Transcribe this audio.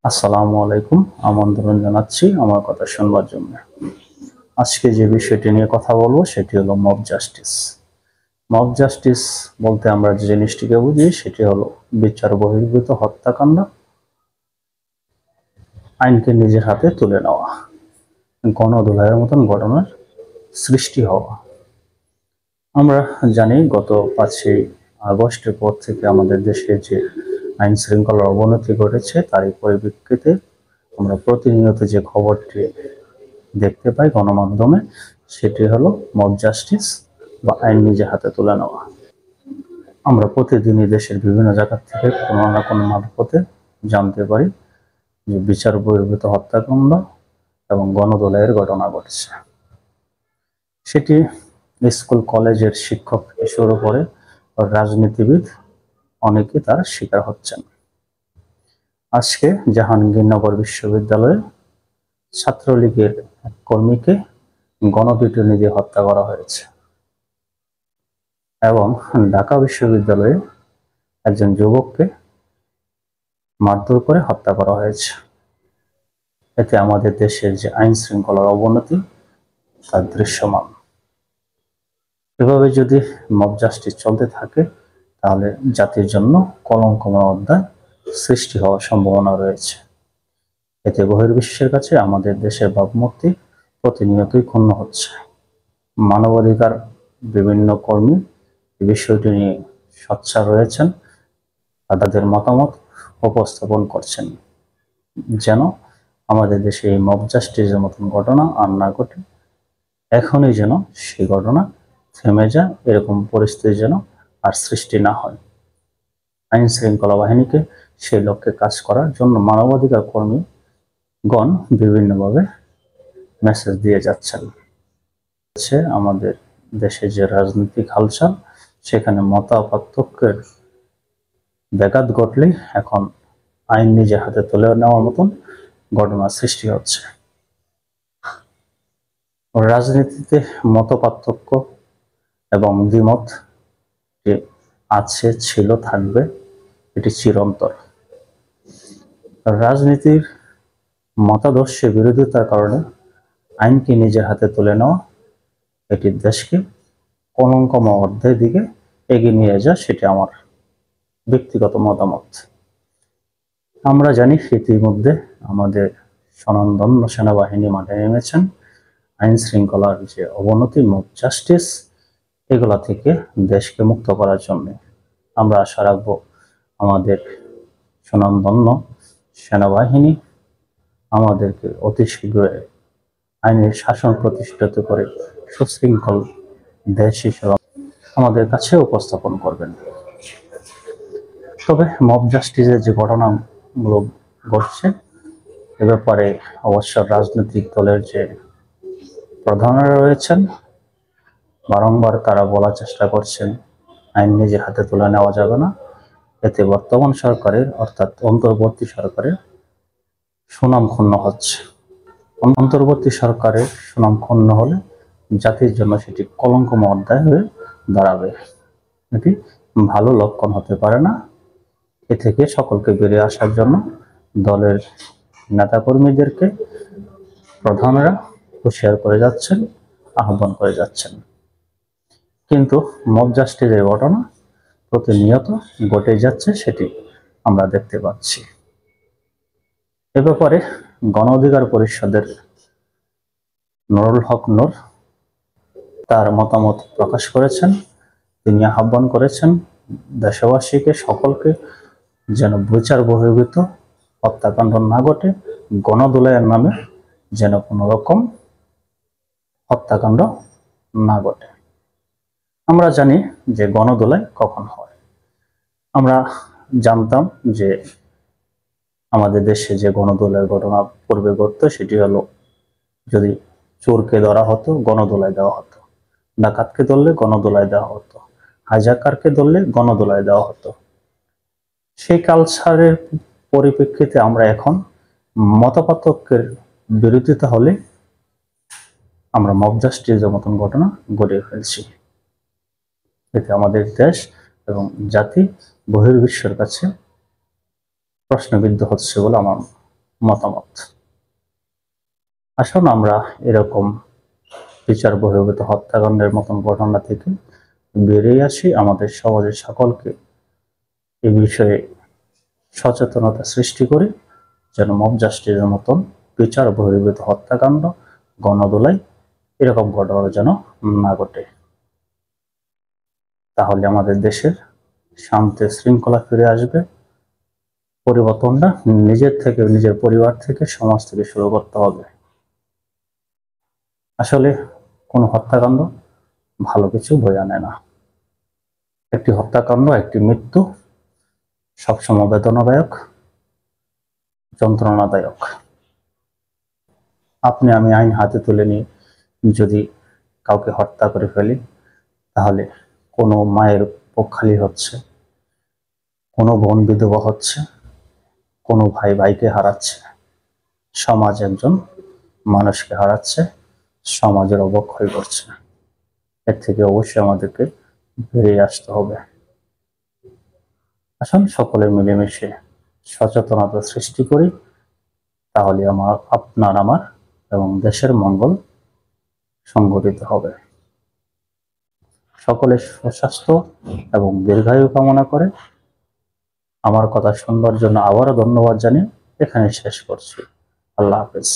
আসসালামু আলাইকুম। আমন্ত্রণ জানাচ্ছি আমার কথা শুনবার জন্য। আজকে যে বিষয়টি নিয়ে কথা বলবো সেটি হলো মব জাস্টিস। মব জাস্টিস বলতে আমরা যে জিনিসটিকে বুঝি সেটি হলো বিচার বহির্ভূত হত্যাকাণ্ড, আইনকে নিজের হাতে তুলে নেওয়া, গণধোলাইয়ের মতন ঘটনার সৃষ্টি হওয়া। আমরা জানি গত 5ই আগস্টের পর থেকে আমাদের দেশে যে আইন শৃঙ্খলার অবনতি ঘটেছে তারই পরিপ্রেক্ষিতে আমরা প্রতিনিয়ত যে খবরটি দেখতে পাই গণমাধ্যমে সেটি হলো মব জাস্টিস বা আইন নিজে হাতে তুলে নেওয়া। আমরা প্রতিদিনই দেশের বিভিন্ন জায়গা থেকে কোনো না কোনো মারফতে জানতে পারি যে বিচার বহির্ভূত হত্যাকাণ্ড এবং গণধোলাইয়ের ঘটনা ঘটছে। সেটি স্কুল কলেজের শিক্ষক থেকে শুরু করে রাজনীতিবিদ অনেকে তার শিকার হচ্ছেন। আজকে জাহাঙ্গীরনগর বিশ্ববিদ্যালয়ে ছাত্রলীগের এক কর্মীকে গণপিটুনি দিয়ে হত্যা করা হয়েছে এবং ঢাকা বিশ্ববিদ্যালয়ে একজন যুবককে মারধর করে হত্যা করা হয়েছে। এতে আমাদের দেশের যে আইন শৃঙ্খলার অবনতি তার দৃশ্যমান। এভাবে যদি মব জাস্টিস চলতে থাকে তাহলে জাতির জন্য কলঙ্কময় অধ্যায় সৃষ্টি হওয়ার সম্ভাবনা রয়েছে। এতে বহির্বিশ্বের কাছে আমাদের দেশের ভাবমূর্তি প্রতিনিয়তই ক্ষুণ্ণ হচ্ছে। মানবাধিকার বিভিন্ন কর্মী এই বিষয়টি নিয়ে সোচ্চার রয়েছেন, তাদের মতামত উপস্থাপন করছেন যেন আমাদের দেশে এই মব জাস্টিসের মতন ঘটনা আর না ঘটে। এখনই যেন সেই ঘটনা থেমে যায়, এরকম পরিস্থিতি যেন আর সৃষ্টি না হয়। আইন শৃঙ্খলা বাহিনীকে সেই লক্ষ্যে কাজ করার জন্য মানবাধিকার কর্মীগণ বিভিন্নভাবে মেসেজ দিয়ে যাচ্ছেন। আমাদের দেশে যে রাজনৈতিক হালচাল সেখানে মতপার্থক্যের ব্যাঘাত ঘটলেই এখন আইন নিজে হাতে তুলে নেওয়ার মতন ঘটনা সৃষ্টি হচ্ছে। রাজনীতিতে মতপার্থক্য এবং দ্বিমত যে আছে, ছিল, থাকবে, এটি চিরন্তর। রাজনীতির মতাদর্শের বিরোধিতার কারণে আইনকে নিজের হাতে তুলে নেওয়া এটি দেশকে কলঙ্কময় অধ্যায়ের দিকে এগিয়ে নিয়ে যায়, সেটি আমার ব্যক্তিগত মতামত। আমরা জানি ইতিমধ্যে আমাদের স্বনামধন্য সেনাবাহিনী মাঠে নেমেছেন আইন শৃঙ্খলার যে অবনতি, মব জাস্টিস, এগুলা থেকে দেশকে মুক্ত করার জন্য। আমরা আশা রাখবো আমাদের স্বনামধন্য সেনাবাহিনী আমাদেরকে অতি শীঘ্রই আইনের শাসন প্রতিষ্ঠিত করে সুশৃঙ্খল দেশ হিসেবে আমাদের কাছে উপস্থাপন করবেন। তবে মব জাস্টিসের যে ঘটনাগুলো ঘটছে এ ব্যাপারে অবশ্য রাজনৈতিক দলের যে প্রধানরা রয়েছেন বারংবার তারা বলার চেষ্টা করছেন আইন নিজের হাতে তুলে নেওয়া যাবে না। এতে বর্তমান সরকারের অর্থাৎ অন্তর্বর্তী সরকারের সুনাম ক্ষুণ্ণ হচ্ছে। অন্তর্বর্তী সরকারের সুনাম ক্ষুণ্ণ হলে জাতির জন্য সেটি কলঙ্কময় অধ্যায় হয়ে দাঁড়াবে। এটি ভালো লক্ষণ হতে পারে না। এ থেকে সকলকে বেরিয়ে আসার জন্য দলের নেতাকর্মীদেরকে প্রধানরা হুঁশিয়ার করে যাচ্ছেন, আহ্বান করে যাচ্ছেন। কিন্তু মব জাস্টিসের ঘটনা প্রতিনিয়ত ঘটে যাচ্ছে, সেটি আমরা দেখতে পাচ্ছি। এ ব্যাপারে গণ অধিকার পরিষদের নুরুল হক নূর তার মতামত প্রকাশ করেছেন। তিনি আহ্বান করেছেন দেশবাসীকে, সকলকে যেন বিচার বহির্ভূত হত্যাকাণ্ড না ঘটে, গণধোলাইয়ের নামে যেন কোনো রকম হত্যাকাণ্ড না ঘটে। আমরা জানি যে গণধোলাই কখন হয়। আমরা জানতাম যে আমাদের দেশে যে গণধোলাইয়ের ঘটনা পূর্বে ঘটতো সেটি হলো যদি চোরকে ধরা হতো গণধোলাই দেওয়া হতো, ডাকাতকে ধরলে গণধোলাই দেওয়া হতো, হাইজাকারকে ধরলে গণধোলাই দেওয়া হতো। সেই কালচারের পরিপ্রেক্ষিতে আমরা এখন মতপার্থক্যের বিরোধিতা হলে আমরা মব জাস্টিসের মতন ঘটনা ঘটিয়ে ফেলছি। এতে আমাদের দেশ এবং জাতি বহির্বিশ্বের কাছে প্রশ্নবিদ্ধ হচ্ছে বলে আমার মতামত। আসুন আমরা এরকম বিচার বহির্ভূত হত্যাকাণ্ডের মতন ঘটনা থেকে বেরিয়ে আসি, আমাদের সমাজের সকলকে এ বিষয়ে সচেতনতা সৃষ্টি করি, যেন মব জাস্টিসের মতন বিচার বহির্ভূত হত্যাকাণ্ড, গণদোলাই এরকম ঘটনা যেন না ঘটে। তাহলে আমাদের দেশের শান্তি শৃঙ্খলা ফিরে আসবে। পরিবর্তনটা নিজের থেকে, নিজের পরিবার থেকে, সমাজ থেকে শুরু করতে হবে। আসলে কোনো হত্যাকাণ্ড ভালো কিছু বয়ে আনে না। একটি হত্যাকাণ্ড, একটি মৃত্যু সবসময় বেদনাদায়ক, যন্ত্রণাদায়ক। আপনি আমি আইন হাতে তুলে নিয়ে যদি কাউকে হত্যা করে ফেলি, তাহলে কোনো মায়ের বুক খালি হচ্ছে, কোনো বোন বিধবা হচ্ছে, কোনো ভাই ভাইকে হারাচ্ছে, সমাজ একজন মানুষকে হারাচ্ছে, সমাজের অবক্ষয় করছে। এর থেকে অবশ্যই আমাদেরকে বেরিয়ে আসতে হবে। আসুন সকলে মিলেমিশে সচেতনতা সৃষ্টি করি, তাহলে আপনার আমার এবং দেশের মঙ্গল সংগঠিত হবে। সকলের সুস্বাস্থ্য এবং দীর্ঘায়ু কামনা করে আমার কথা শুনবার জন্য আবারও ধন্যবাদ জানিয়ে এখানে শেষ করছি। আল্লাহ হাফেজ।